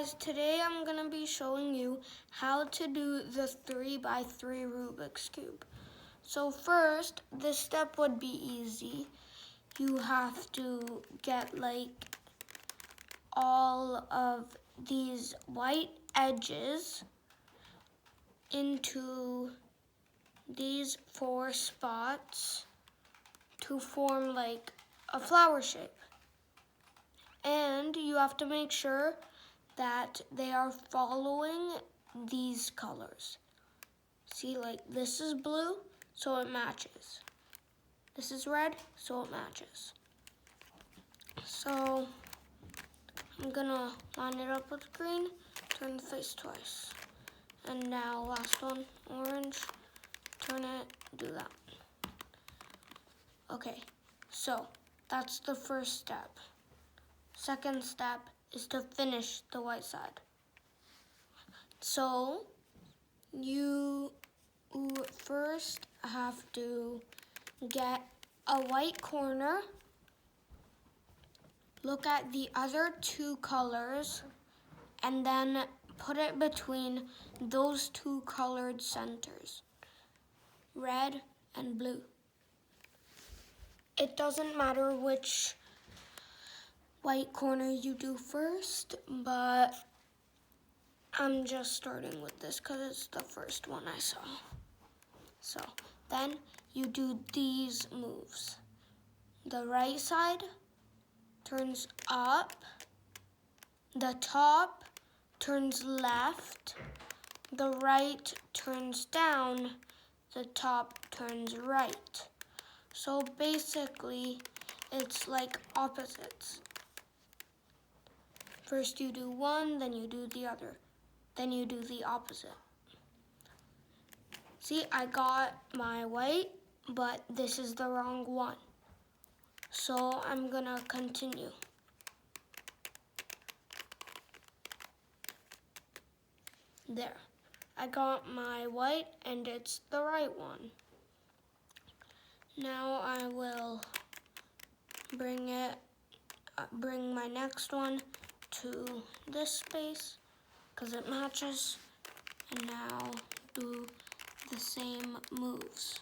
Today I'm going to be showing you how to do the 3x3 Rubik's Cube. So first, this step would be easy. You have to get all of these white edges into these 4 spots to form a flower shape. And you have to make sure that they are following these colors. See, this is blue, so it matches. This is red, so it matches. So I'm gonna line it up with green, turn the face twice. And now last one, orange, turn it, do that. Okay, so that's the first step. Second step is to finish the white side. So you first have to get a white corner, look at the other 2 colors, and then put it between those 2 colored centers, red and blue. It doesn't matter which white corner you do first, but I'm just starting with this because it's the first one I saw. So then you do these moves. The right side turns up, the top turns left, the right turns down, the top turns right. So basically, it's like opposites. First you do one, then you do the other. Then you do the opposite. See, I got my white, but this is the wrong one. So I'm gonna continue. There, I got my white and it's the right one. Now I will bring my next one to this space because it matches, and now do the same moves.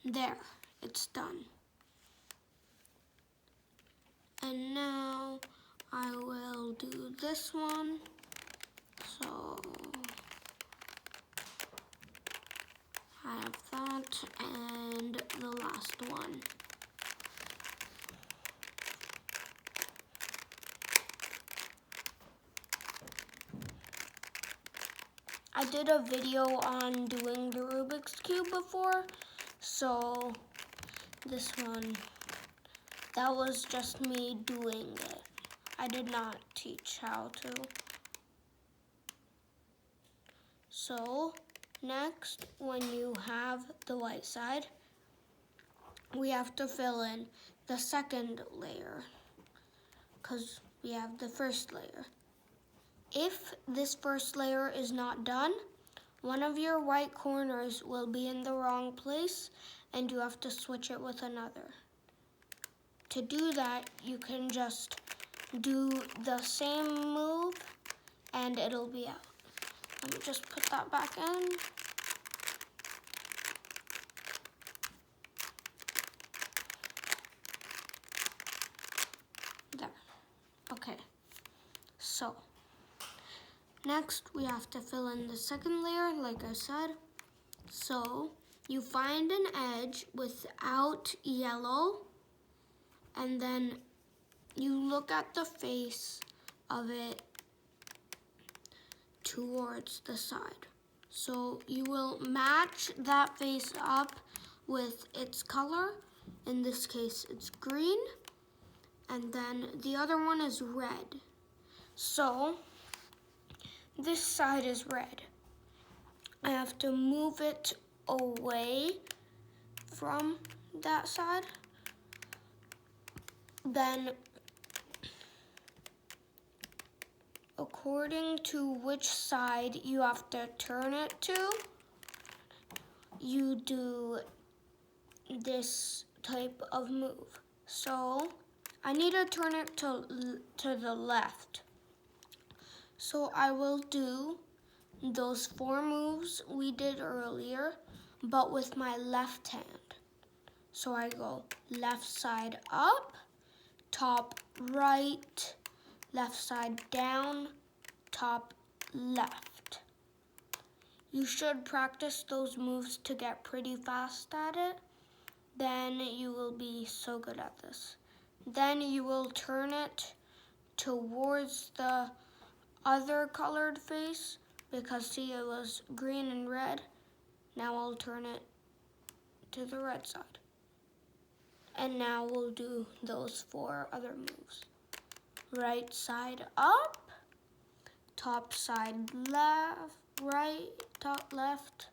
There, it's done. And now I will do this one. So I have that and the last one. I did a video on doing the Rubik's Cube before, so this one, that was just me doing it. I did not teach how to. So next, when you have the white side, we have to fill in the second layer because we have the first layer. If this first layer is not done, one of your white corners will be in the wrong place and you have to switch it with another. To do that, you can just do the same move and it'll be out. Let me just put that back in. There. Okay. So next, we have to fill in the second layer, like I said. So you find an edge without yellow, and then you look at the face of it towards the side. So you will match that face up with its color. In this case, it's green, and then the other one is red. So this side is red. I have to move it away from that side. Then, according to which side you have to turn it to, you do this type of move. So I need to turn it to the left. So I will do those 4 moves we did earlier, but with my left hand. So I go left side up, top right, left side down, top left. You should practice those moves to get pretty fast at it. Then you will be so good at this. Then you will turn it towards the other colored face, because see, it was green and red. Now I'll turn it to the red side. And now we'll do those 4 other moves. Right side up, top side left, right, top left,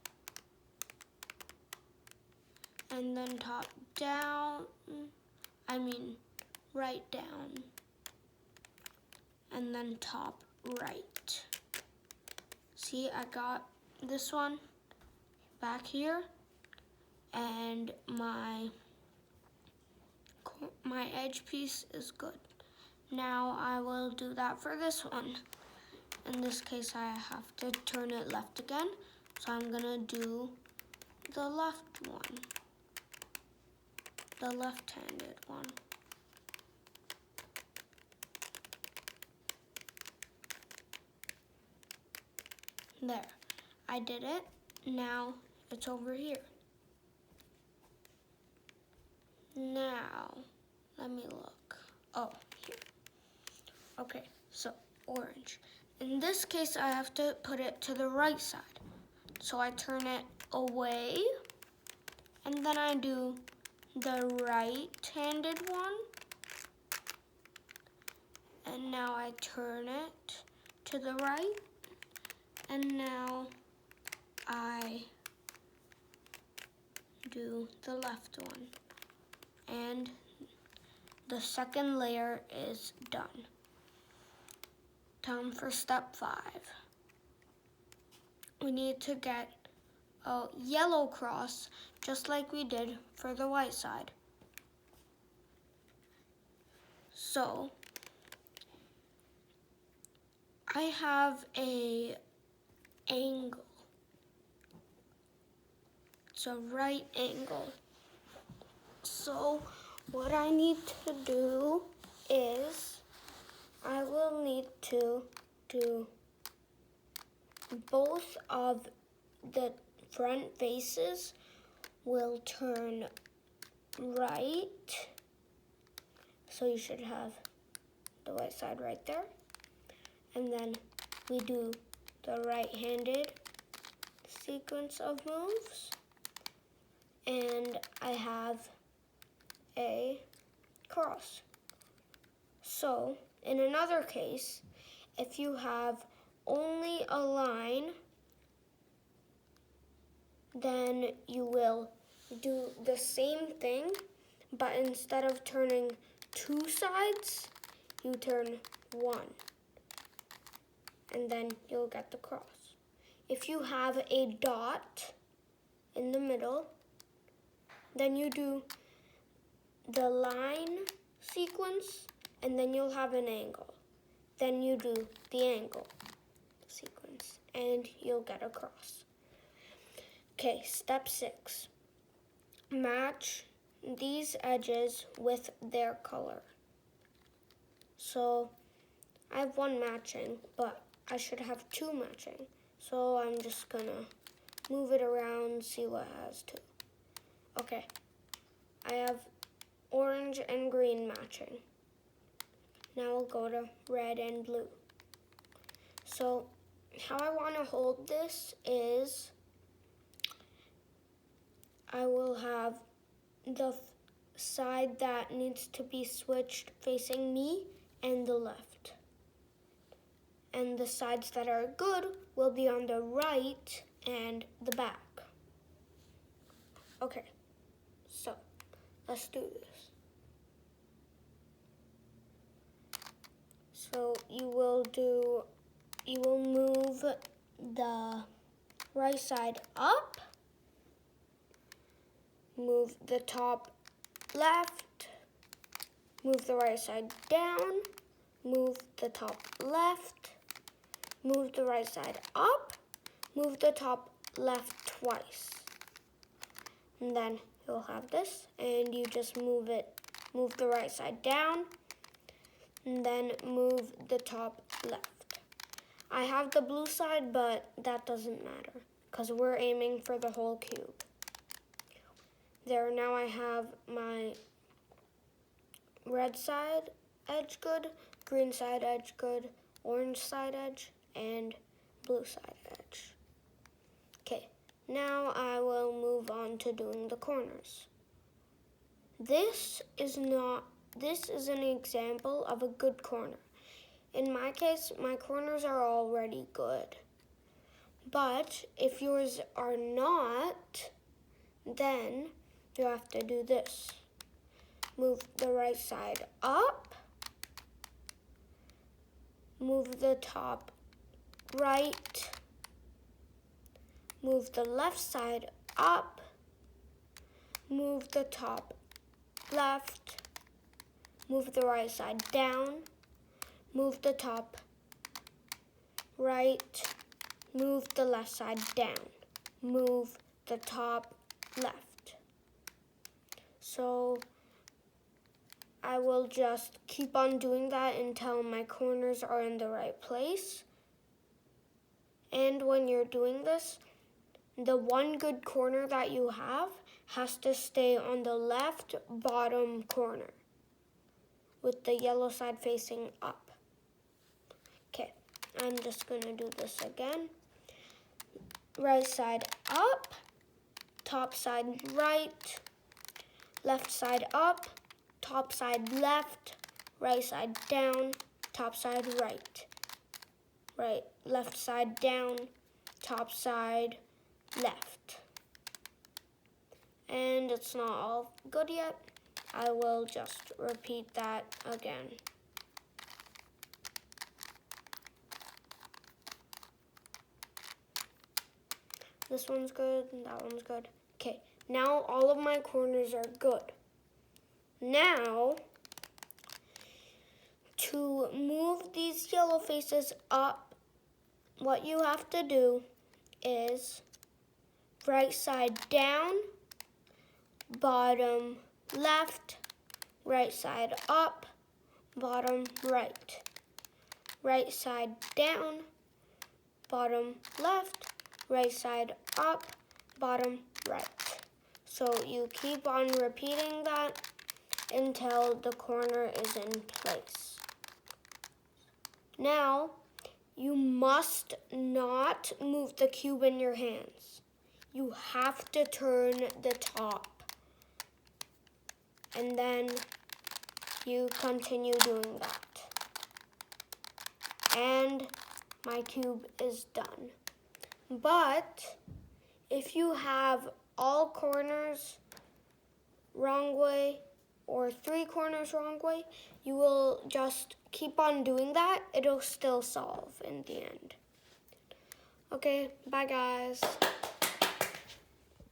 and then top down, right down, and then top right. See, I got this one back here, and my edge piece is good. Now I will do that for this one. In this case, I have to turn it left again, so I'm gonna do the left one, the left-handed one. There, I did it. Now it's over here. Now, let me look. Oh, here. Okay, so orange. In this case, I have to put it to the right side. So I turn it away, and then I do the right-handed one. And now I turn it to the right, and now I do the left one. And the second layer is done. Time for step 5. We need to get a yellow cross, just like we did for the white side. So, I have a angle. It's a right angle. So, what I need to do is I will need to do both of the front faces will turn right. So you should have the white side right there. And then we do the right-handed sequence of moves. And I have a cross. So, in another case, if you have only a line, then you will do the same thing, but instead of turning 2 sides, you turn 1. And then you'll get the cross. If you have a dot in the middle, then you do the line sequence, and then you'll have an angle. Then you do the angle sequence, and you'll get a cross. Okay, step 6. Match these edges with their color. So I have 1 matching, but I should have 2 matching. So I'm just gonna move it around, see what has 2. Okay, I have orange and green matching. Now we'll go to red and blue. So how I want to hold this is I will have the side that needs to be switched facing me and the left. And the sides that are good will be on the right and the back. Okay, so let's do this. So you will move the right side up, move the top left, move the right side down, move the top left, move the right side up, move the top left twice. And then you'll have this, and you just move the right side down, and then move the top left. I have the blue side, but that doesn't matter because we're aiming for the whole cube. There, now I have my red side edge good, green side edge good, orange side edge, and blue side edge. Okay, now I will move on to doing the corners. This is an example of a good corner. In my case, my corners are already good. But if yours are not, then you have to do this. Move the right side up, move the top right, move the left side up, move the top left, move the right side down, move the top right, move the left side down, move the top left. So I will just keep on doing that until my corners are in the right place. And when you're doing this, the one good corner that you have has to stay on the left bottom corner with the yellow side facing up. Okay, I'm just gonna do this again. Right side up, top side right, left side up, top side left, right side down, top side right. Right, left side down, top side left. And it's not all good yet. I will just repeat that again. This one's good, and that one's good. Okay, now all of my corners are good. Now, to move these yellow faces up, what you have to do is right side down, bottom left, right side up, bottom right. Right side down, bottom left, right side up, bottom right. So you keep on repeating that until the corner is in place. Now, you must not move the cube in your hands. You have to turn the top. And then you continue doing that. And my cube is done. But if you have all corners wrong way or 3 corners wrong way, you will just keep on doing that. It'll still solve in the end. Okay, bye guys.